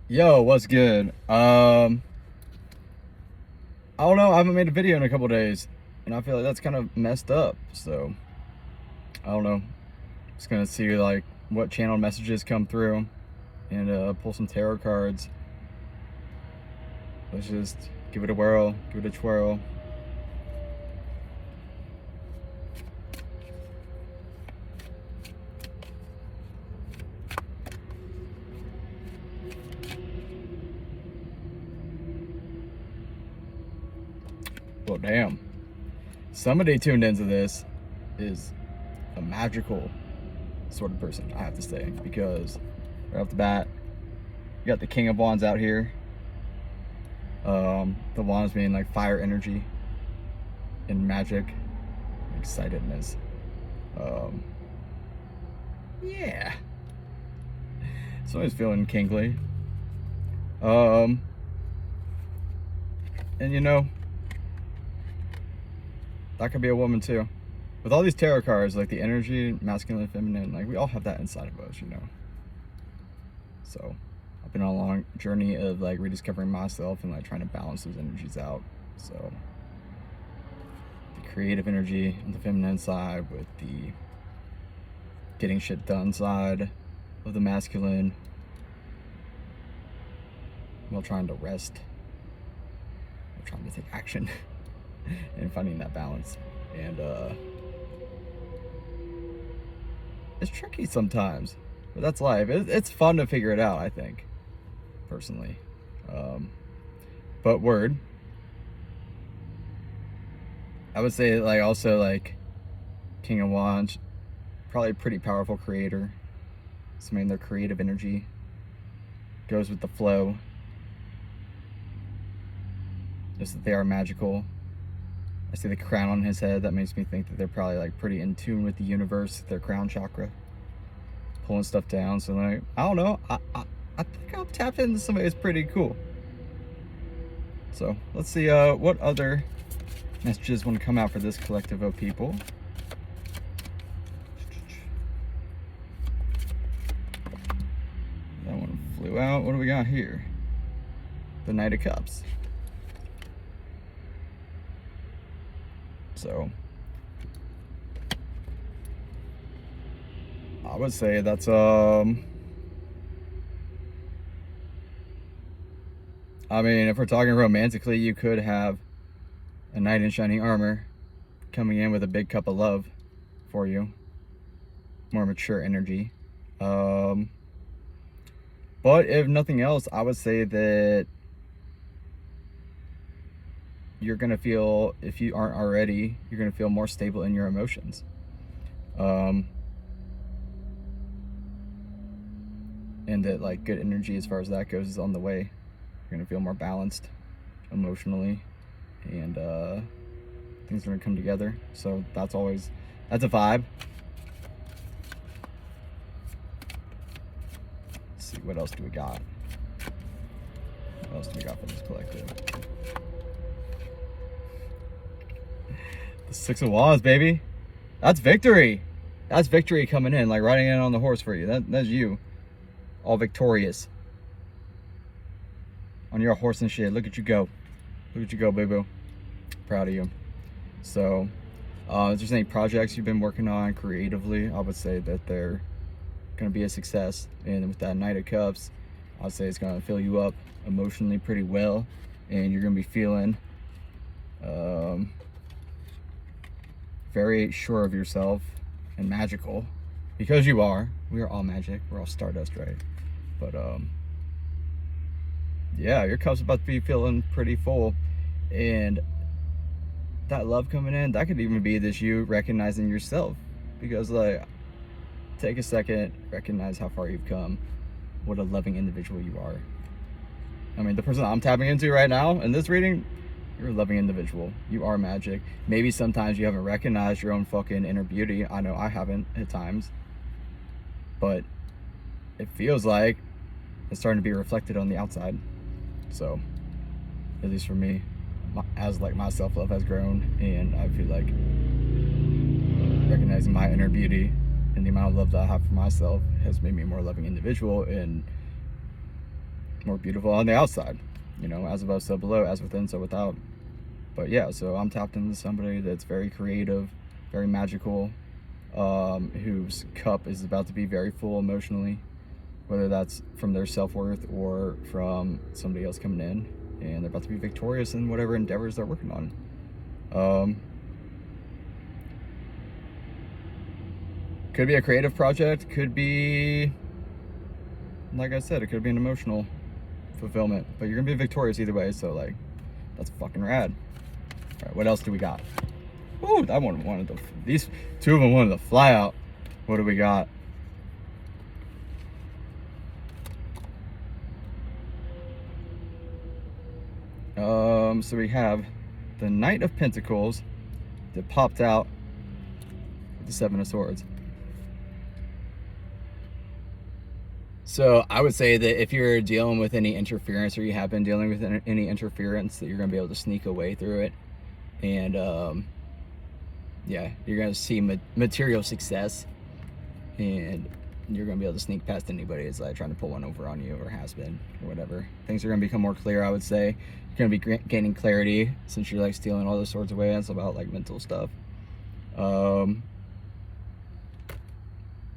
Yo, what's good? I don't know. I haven't made a video in a couple days, and I feel like that's kind of messed up. So I don't know. Just gonna see like what channel messages come through, and pull some tarot cards. Let's just give it a whirl, give it a twirl. Well, damn. Somebody tuned into this is a magical sort of person, I have to say, because right off the bat, you got the King of Wands out here. The wands being like fire energy and magic, excitedness. Yeah. So I was feeling kingly. And you know, that could be a woman too. With all these tarot cards, like the energy, masculine, feminine, like we all have that inside of us, you know. So I've been on a long journey of like rediscovering myself and like trying to balance those energies out. So the creative energy on the feminine side with the getting shit done side of the masculine, while trying to rest, while trying to take action and finding that balance. And it's tricky sometimes, but that's life. It's fun to figure it out, I think, personally. But word, I would say like also like King of Wands, probably a pretty powerful creator. So I mean their creative energy goes with the flow. Just that they are magical. I see the crown on his head. That makes me think that they're probably like pretty in tune with the universe, their crown chakra, pulling stuff down. So like, I don't know. I think I'm tapped into somebody that's pretty cool. So let's see what other messages want to come out for this collective of people. That one flew out. What do we got here? The Knight of Cups. So I would say that's I mean, if we're talking romantically, you could have a knight in shining armor coming in with a big cup of love for you, more mature energy. But if nothing else, I would say that you're gonna feel, if you aren't already, you're gonna feel more stable in your emotions. And that like good energy as far as that goes is on the way. You're gonna feel more balanced emotionally, and things are gonna come together. So that's a vibe. Let's see, what else do we got? What else do we got for this collective? The Six of Wands, baby. That's victory. That's victory coming in, like riding in on the horse for you. That's you, all victorious on your horse and shit. Look at you go. Look at you go, boo-boo. Proud of you. So if there's any projects you've been working on creatively, I would say that they're gonna be a success. And with that Knight of Cups, I'd say it's gonna fill you up emotionally pretty well, and you're gonna be feeling very sure of yourself and magical, because you are. We are all magic. We're all stardust, right? But yeah, your cup's about to be feeling pretty full, and that love coming in, that could even be this you recognizing yourself, because like, take a second, recognize how far you've come, what a loving individual you are. I mean, the person I'm tapping into right now in this reading, you're a loving individual. You are magic. Maybe sometimes you haven't recognized your own fucking inner beauty. I know I haven't at times, but it feels like it's starting to be reflected on the outside. So at least for me, as like my self-love has grown, and I feel like recognizing my inner beauty and the amount of love that I have for myself has made me a more loving individual, and more beautiful on the outside. You know, as above, so below, as within, so without. But yeah, so I'm tapped into somebody that's very creative, very magical, whose cup is about to be very full emotionally, whether that's from their self-worth or from somebody else coming in, and they're about to be victorious in whatever endeavors they're working on. Could be a creative project, could be, like I said, it could be an emotional fulfillment, but you're gonna be victorious either way, so like, that's fucking rad. All right, what else do we got? Ooh, that one wanted to, these two of them wanted to fly out. What do we got? So we have the Knight of Pentacles that popped out with the Seven of Swords. So I would say that if you're dealing with any interference, or you have been dealing with any interference, that you're going to be able to sneak away through it. And yeah, you're going to see material success, and you're going to be able to sneak past anybody that's like trying to pull one over on you, or has been, or whatever. Things are going to become more clear, I would say. You're going to be gaining clarity since you're like stealing all the swords away. It's about like mental stuff. And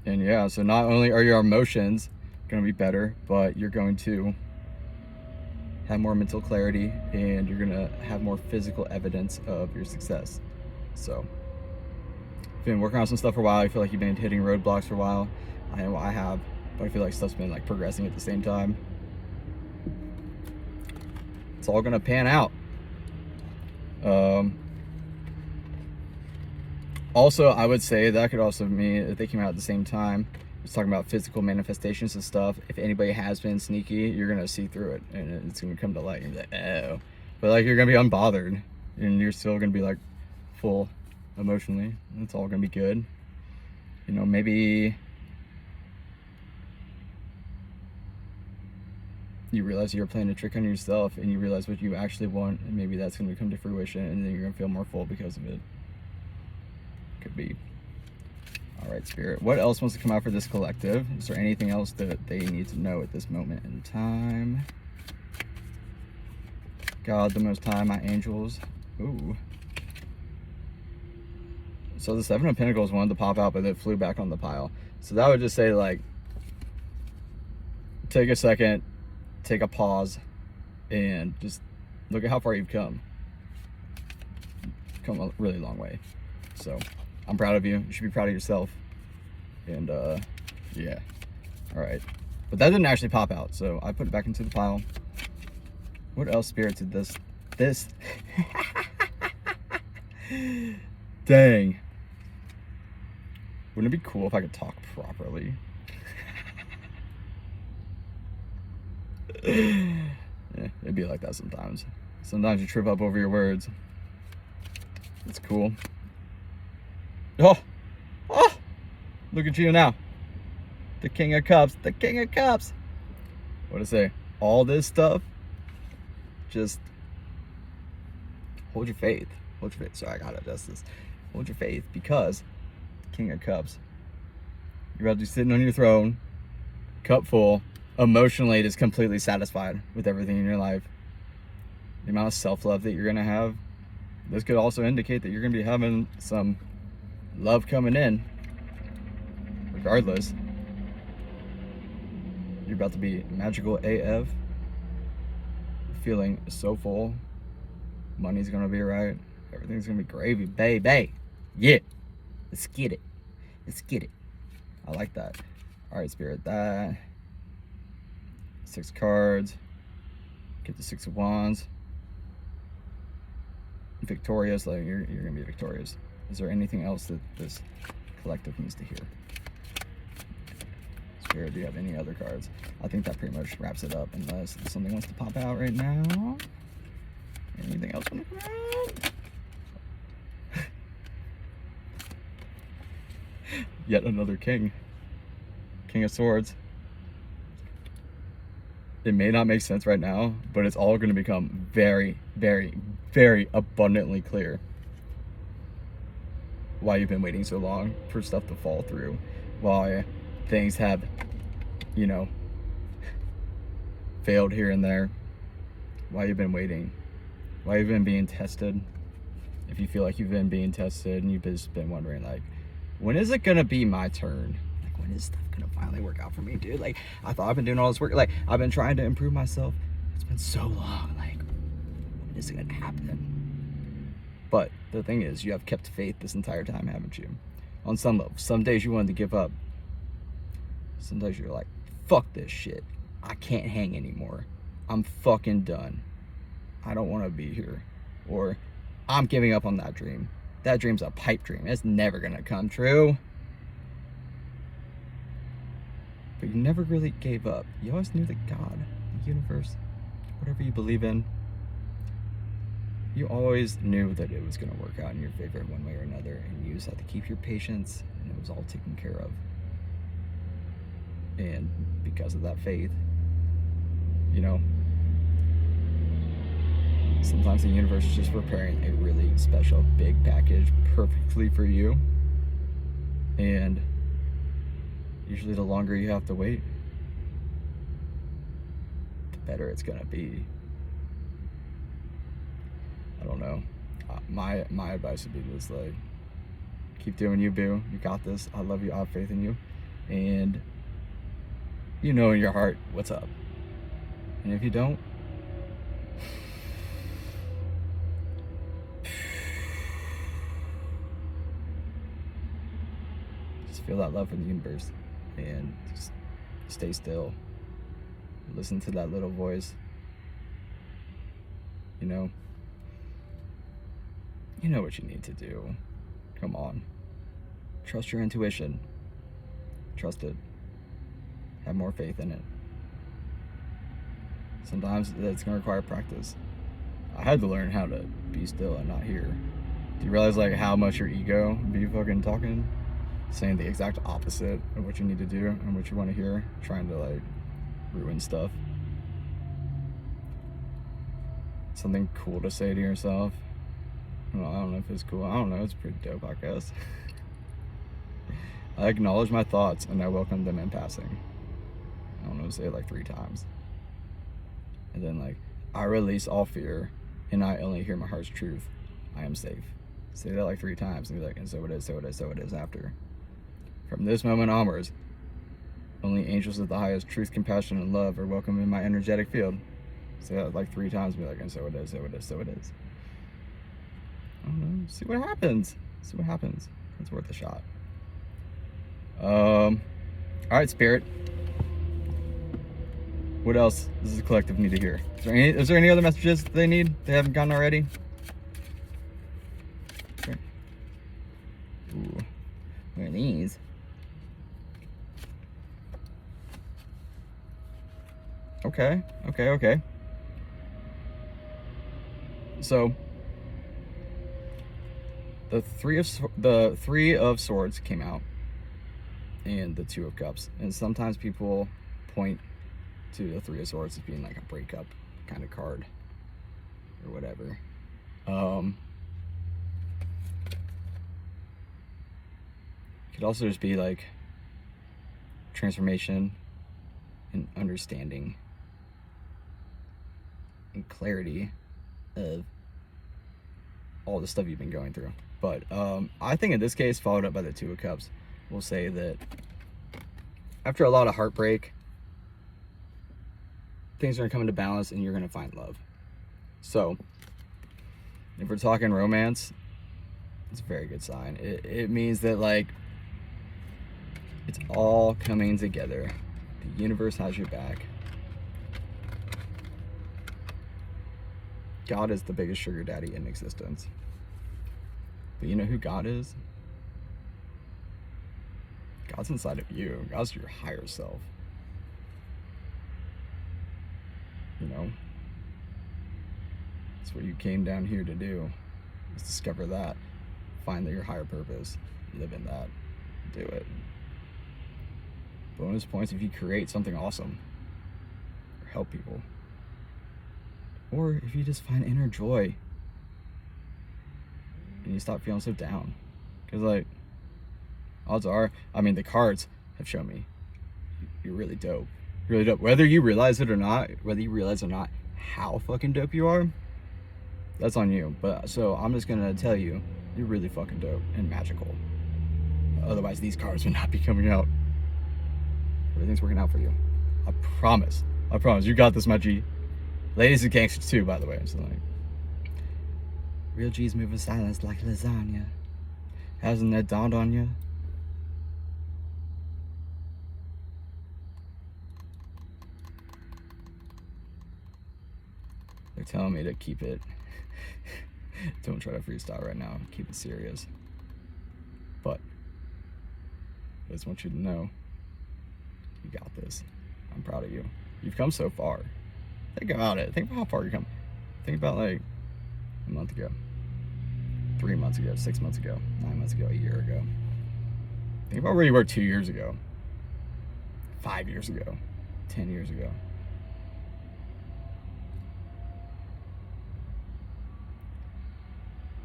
yeah, so not only are your emotions going to be better, but you're going to have more mental clarity, and you're going to have more physical evidence of your success. So if you've been working on some stuff for a while, you feel like you've been hitting roadblocks for a while. I know I have, but I feel like stuff's been like progressing at the same time. It's all gonna pan out. Also, I would say that could also mean if they came out at the same time, it's talking about physical manifestations and stuff. If anybody has been sneaky, you're gonna see through it, and it's gonna come to light. And you're like, oh, but like you're gonna be unbothered, and you're still gonna be like full emotionally. It's all gonna be good. You know, maybe you realize you're playing a trick on yourself, and you realize what you actually want, and maybe that's going to come to fruition, and then you're going to feel more full because of it. Could be. All right, Spirit. What else wants to come out for this collective? Is there anything else that they need to know at this moment in time? God, the Most High, my angels. Ooh. So the Seven of Pentacles wanted to pop out, but it flew back on the pile. So that would just say, like, take a second, take a pause, and just look at how far you've come. Come a really long way. So I'm proud of you. You should be proud of yourself. And yeah. All right. But that didn't actually pop out, so I put it back into the pile. What else, Spirit, did this dang. Wouldn't it be cool if I could talk properly? Yeah, it'd be like that sometimes. Sometimes you trip up over your words. It's cool. Oh, look at you now. The King of Cups, the King of Cups. What to say? All this stuff, just hold your faith. Hold your faith. Sorry, I gotta adjust this. Hold your faith, because King of Cups, you're about to be sitting on your throne, cup full, emotionally just completely satisfied with everything in your life. The amount of self-love that you're gonna have, this could also indicate that you're gonna be having some love coming in. Regardless, you're about to be magical AF, feeling so full. Money's gonna be right. Everything's gonna be gravy, baby. Yeah, let's get it. Let's get it. I like that. All right, Spirit, that 6 cards. Get the 6 of Wands. Victorious, like you're gonna be victorious. Is there anything else that this collective needs to hear? Spirit, do you have any other cards? I think that pretty much wraps it up, unless something wants to pop out right now. Anything else want to come out? Yet another king. King of Swords. It may not make sense right now, but it's all going to become very, very, very abundantly clear why you've been waiting so long for stuff to fall through, why things have, you know, failed here and there, why you've been waiting, why you've been being tested. If you feel like you've been being tested and you've just been wondering, like, when is it gonna be my turn? Like, when is stuff gonna finally work out for me, dude? Like, I thought I've been doing all this work. Like, I've been trying to improve myself. It's been so long. Like, when is it gonna happen? But the thing is, you have kept faith this entire time, haven't you? On some level. Some days you wanted to give up. Some days you're like, fuck this shit. I can't hang anymore. I'm fucking done. I don't want to be here. Or, I'm giving up on that dream. That dream's a pipe dream. It's never gonna come true. But you never really gave up. You always knew that God, the universe, whatever you believe in, you always knew that it was gonna work out in your favor one way or another, and you just had to keep your patience, and it was all taken care of. And because of that faith, you know, sometimes the universe is just preparing a really special big package perfectly for you. And usually the longer you have to wait, the better it's gonna be. I don't know. My advice would be just like, keep doing you, boo. You got this. I love you. I have faith in you. And you know in your heart what's up. And if you don't, just feel that love from the universe and just stay still. Listen to that little voice. You know what you need to do. Come on. Trust your intuition. Trust it. Have more faith in it. Sometimes it's going to require practice. I had to learn how to be still and not hear. Do you realize like how much your ego be fucking talking? Saying the exact opposite of what you need to do and what you want to hear. Trying to like ruin stuff. Something cool to say to yourself. Well, I don't know if it's cool. I don't know. It's pretty dope, I guess. I acknowledge my thoughts and I welcome them in passing. I don't know, say it like 3 times. And then like, I release all fear and I only hear my heart's truth. I am safe. Say that like 3 times and be like, and so it is, so it is, so it is after. From this moment onwards, only angels of the highest truth, compassion, and love are welcome in my energetic field. Say that like 3 times and be like, and so it is, so it is, so it is. I don't know. See what happens. See what happens. It's worth a shot. All right, Spirit. What else does the collective need to hear? Is there any other messages they need they haven't gotten already? Okay. Ooh, what are these? Okay. So the three of swords came out, and the 2 of cups. And sometimes people point to the 3 of swords as being like a breakup kind of card or whatever. It could also just be like transformation and understanding and clarity of all the stuff you've been going through. But I think in this case, followed up by the 2 of cups, we'll say that after a lot of heartbreak, things are going to come into balance and you're going to find love. So if we're talking romance, it's a very good sign. It means that like it's all coming together. The universe has your back. God is the biggest sugar daddy in existence. But you know who God is? God's inside of you. God's your higher self. You know? That's what you came down here to do. Is discover that. Find your higher purpose. Live in that. Do it. Bonus points if you create something awesome. Or help people. Or if you just find inner joy. And you stop feeling so down. Because like, odds are, I mean the cards have shown me you're really dope. Really dope. Whether you realize it or not, how fucking dope you are, that's on you. But so I'm just gonna tell you, you're really fucking dope and magical. Otherwise, these cars would not be coming out. Everything's working out for you. I promise. I promise. You got this, my G. Ladies and gangsters too, by the way. So like, real G's move in silence like lasagna. Hasn't that dawned on you? They're telling me to keep it. Don't try to freestyle right now. Keep it serious. But I just want you to know, you got this. I'm proud of you. You've come so far. Think about it. Think about how far you come. Think about like a month ago, 3 months ago, 6 months ago, 9 months ago, a year ago. Think about where you were 2 years ago, 5 years ago, 10 years ago.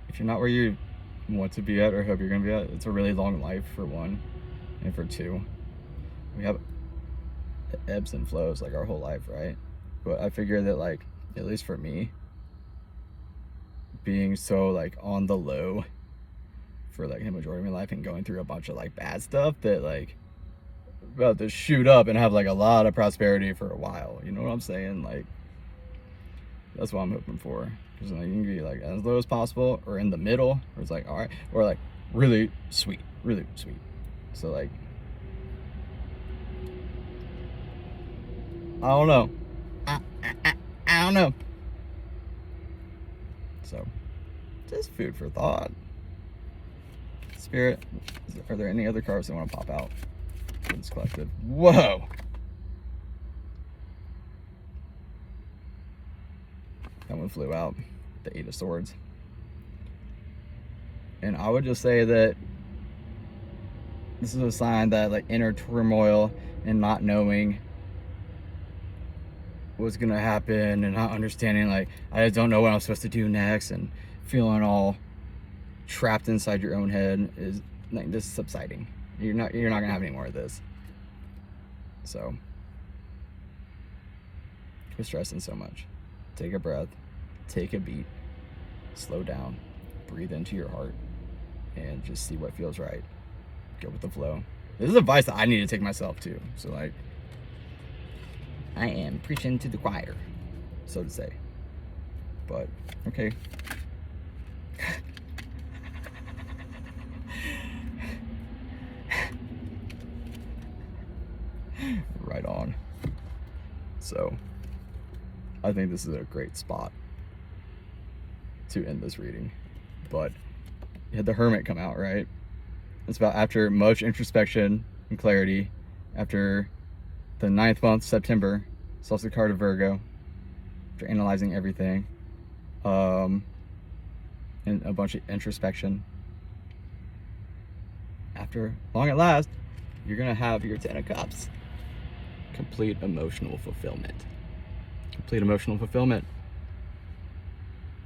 If you're not where you want to be at or hope you're going to be at, it's a really long life, for one. And for two, we have ebbs and flows like our whole life, right? But I figure that, like, at least for me, being so like on the low for like the majority of my life and going through a bunch of like bad stuff, that like about to shoot up and have like a lot of prosperity for a while. You know what I'm saying? Like, that's what I'm hoping for. Because like, you can be like as low as possible, or in the middle, or it's like all right, or like really sweet, really sweet. So like, I don't know. I don't know. So, just food for thought. Spirit, are there any other cards that want to pop out for this collective? Whoa! That one flew out. The Eight of Swords. And I would just say that this is a sign that like inner turmoil and not knowing what's gonna happen and not understanding, like, I don't know what I'm supposed to do next, and feeling all trapped inside your own head is like, this is subsiding. You're not gonna have any more of this. So quit stressing so much. Take a breath, take a beat, slow down, breathe into your heart, and just see what feels right. Go with the flow. This is advice that I need to take myself too. So like, I am preaching to the choir, so to say. But okay. Right on. So I think this is a great spot to end this reading. But you had the Hermit come out, right? It's about after much introspection and clarity, after the 9th month, September, it's also the card of Virgo, after analyzing everything, and a bunch of introspection. After long at last, you're gonna have your 10 of Cups. Complete emotional fulfillment. Complete emotional fulfillment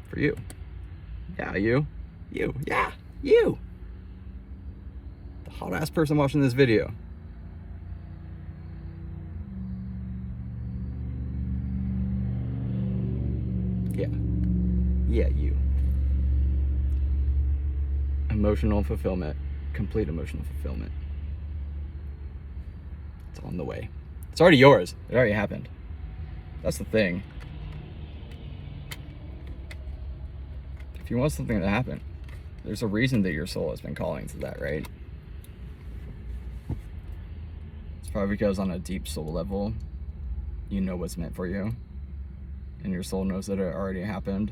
for you. Yeah, you. Yeah, you. The hot ass person watching this video. Yeah, you. Emotional fulfillment. Complete emotional fulfillment. It's on the way. It's already yours. It already happened. That's the thing. If you want something to happen, there's a reason that your soul has been calling to that, right? It's probably because on a deep soul level, you know what's meant for you. And your soul knows that it already happened.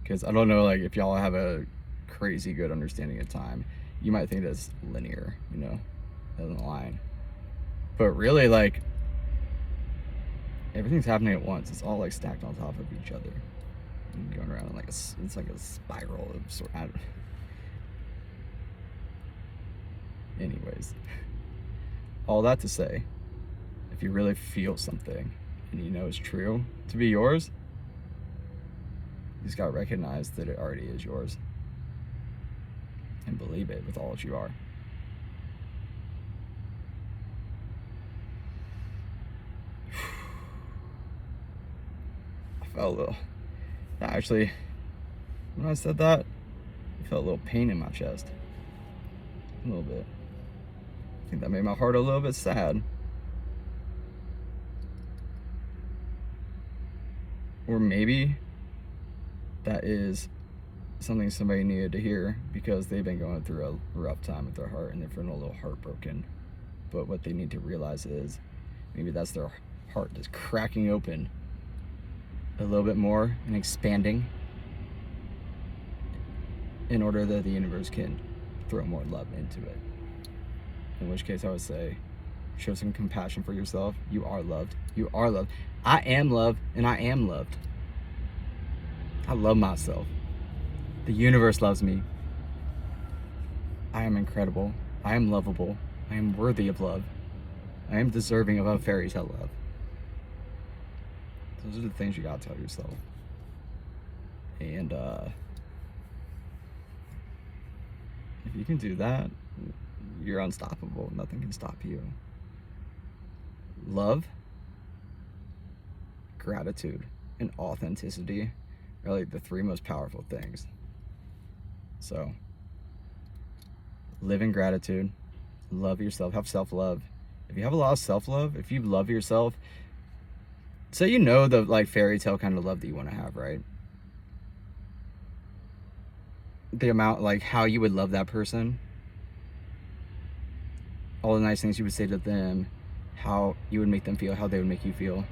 Because I don't know, like, if y'all have a crazy good understanding of time, you might think that's linear, you know, doesn't line. But really, like, everything's happening at once. It's all like stacked on top of each other, and going around in like it's like a spiral of sort. Anyways, all that to say, if you really feel something and you know it's true to be yours, you just gotta recognize that it already is yours and believe it with all that you are. felt a little, actually, when I said that, I felt a little pain in my chest. A little bit. I think that made my heart a little bit sad. Or maybe that is something somebody needed to hear because they've been going through a rough time with their heart and they're feeling a little heartbroken. But what they need to realize is maybe that's their heart just cracking open a little bit more and expanding in order that the universe can throw more love into it. In which case I would say, show some compassion for yourself. You are loved. You are loved. I am loved and I am loved. I love myself. The universe loves me. I am incredible. I am lovable. I am worthy of love. I am deserving of a fairy tale love. Those are the things you gotta tell yourself. And if you can do that, you're unstoppable. Nothing can stop you. Love, gratitude, and authenticity are like the three most powerful things. So, live in gratitude, love yourself, have self-love. If you have a lot of self-love, if you love yourself, so you know the like fairy tale kind of love that you want to have, right? The amount, like how you would love that person, all the nice things you would say to them, how you would make them feel, how they would make you feel.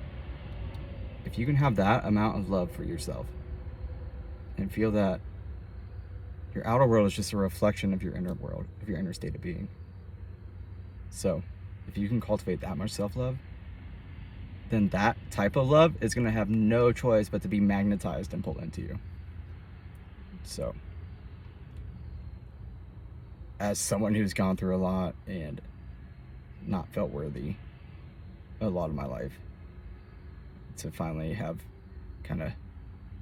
If you can have that amount of love for yourself and feel that your outer world is just a reflection of your inner world, of your inner state of being. So if you can cultivate that much self-love, then that type of love is going to have no choice but to be magnetized and pulled into you. So as someone who's gone through a lot and not felt worthy a lot of my life, to finally have kind of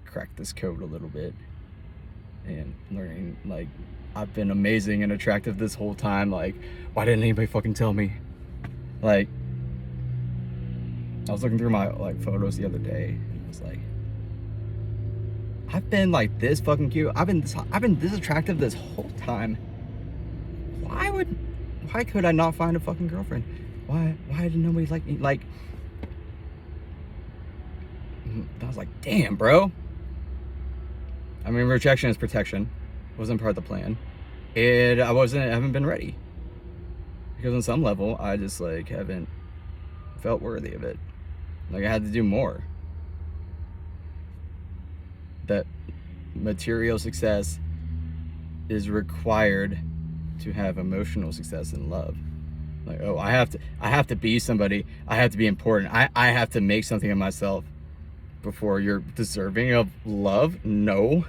cracked this code a little bit and learning, like, I've been amazing and attractive this whole time. Like, why didn't anybody fucking tell me? Like, I was looking through my like photos the other day and I was like, I've been like this fucking cute. I've been this attractive this whole time. Why could I not find a fucking girlfriend? Why did nobody like me? Like, I was like, damn, bro. I mean, rejection is protection. Wasn't part of the plan. And I haven't been ready. Because on some level, I just like haven't felt worthy of it. Like I had to do more. That material success is required to have emotional success and love. Like, oh, I have to be somebody. I have to be important. I have to make something of myself before you're deserving of love. No,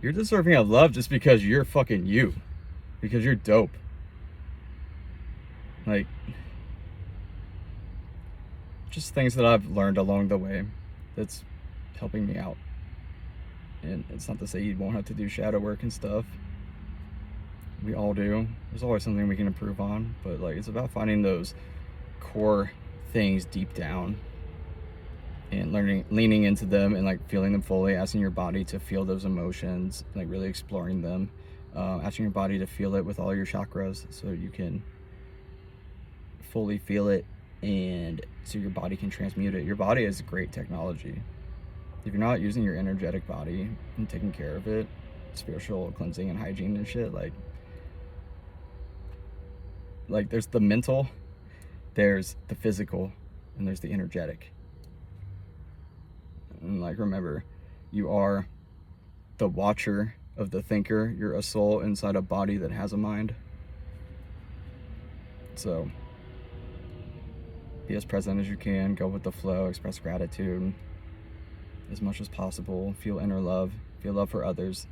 you're deserving of love just because you're fucking you, because you're dope. Like, just things that I've learned along the way that's helping me out. And it's not to say you won't have to do shadow work and stuff. We all do. There's always something we can improve on, but like it's about finding those core things deep down and leaning into them and like feeling them fully, asking your body to feel those emotions, like really exploring them, asking your body to feel it with all your chakras so you can fully feel it and so your body can transmute it. Your body is great technology. If you're not using your energetic body and taking care of it, spiritual cleansing and hygiene and shit, like there's the mental, there's the physical, and there's the energetic. And like, remember, you are the watcher of the thinker. You're a soul inside a body that has a mind. So be as present as you can, go with the flow, express gratitude as much as possible, feel inner love, feel love for others.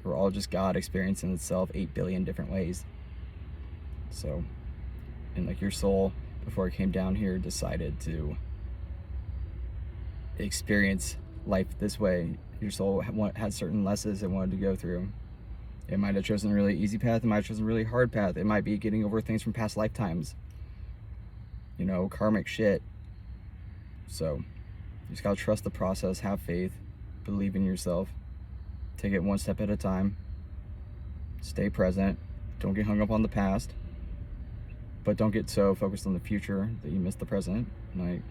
We're all just God experiencing itself 8 billion different ways. So, and like your soul, before it came down here, decided to experience life this way. Your soul had certain lessons it wanted to go through. It might have chosen a really easy path, it might have chosen a really hard path. It might be getting over things from past lifetimes. You know, karmic shit. So, You just gotta trust the process, have faith, believe in yourself, take it one step at a time, stay present, don't get hung up on the past, but don't get so focused on the future that you miss the present. Like,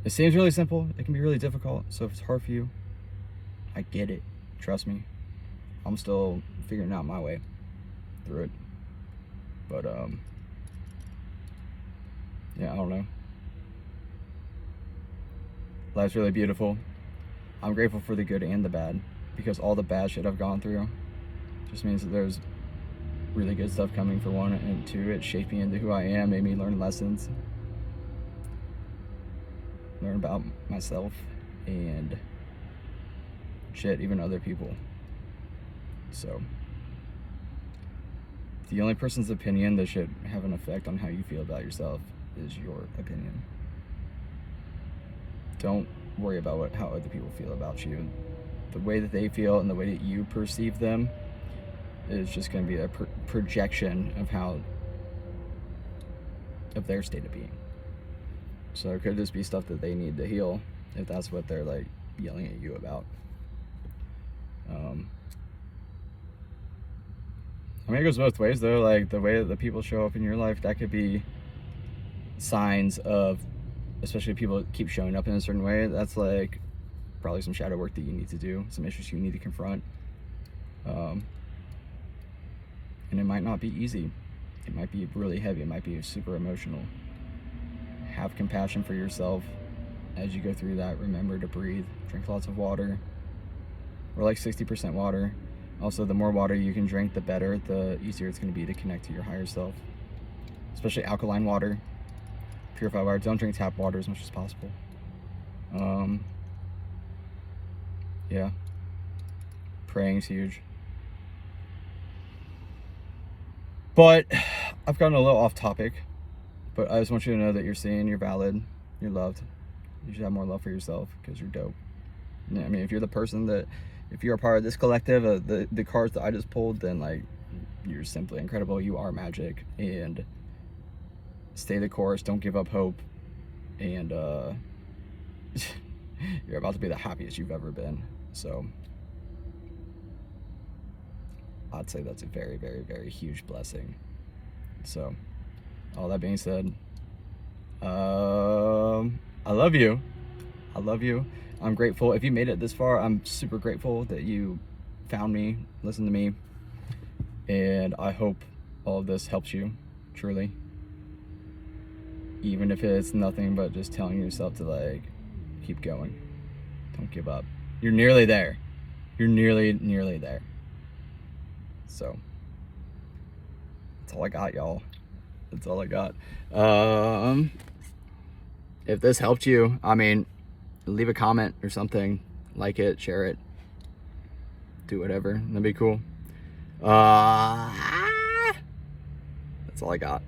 it seems really simple, it can be really difficult, so if it's hard for you, I get it, trust me. I'm still figuring out my way through it, but yeah, I don't know. Life's really beautiful. I'm grateful for the good and the bad, because all the bad shit I've gone through just means that there's really good stuff coming, for one, and two, it shaped me into who I am, made me learn lessons, learn about myself and shit, even other people. So the only person's opinion that should have an effect on how you feel about yourself is your opinion. Don't worry about how other people feel about you. The way that they feel and the way that you perceive them is just going to be a projection of their state of being. So it could just be stuff that they need to heal, if that's what they're like yelling at you about. I mean, it goes both ways though. Like, the way that the people show up in your life, that could be signs of, especially if people keep showing up in a certain way, that's like probably some shadow work that you need to do, some issues you need to confront. And it might not be easy. It might be really heavy. It might be super emotional. Have compassion for yourself as you go through that. Remember to breathe. Drink lots of water. We're like 60% water. Also, the more water you can drink, the better. The easier it's going to be to connect to your higher self. Especially alkaline water. Purified water. Don't drink tap water as much as possible. Yeah. Praying is huge. But I've gotten a little off topic. But I just want you to know that you're seen, you're valid, you're loved. You should have more love for yourself, because you're dope. I mean, if you're the person that, if you're a part of this collective, the cards that I just pulled, then like, you're simply incredible. You are magic. And stay the course. Don't give up hope. And you're about to be the happiest you've ever been. So I'd say that's a very, very, very huge blessing. So all that being said, I love you. I love you. I'm grateful. If you made it this far, I'm super grateful that you found me, listened to me, and I hope all of this helps you, truly. Even if it's nothing but just telling yourself to like, keep going. Don't give up. You're nearly there. You're nearly there. So that's all I got, y'all. That's all I got. If this helped you, I mean, leave a comment or something, like it, share it, do whatever. That'd be cool. That's all I got.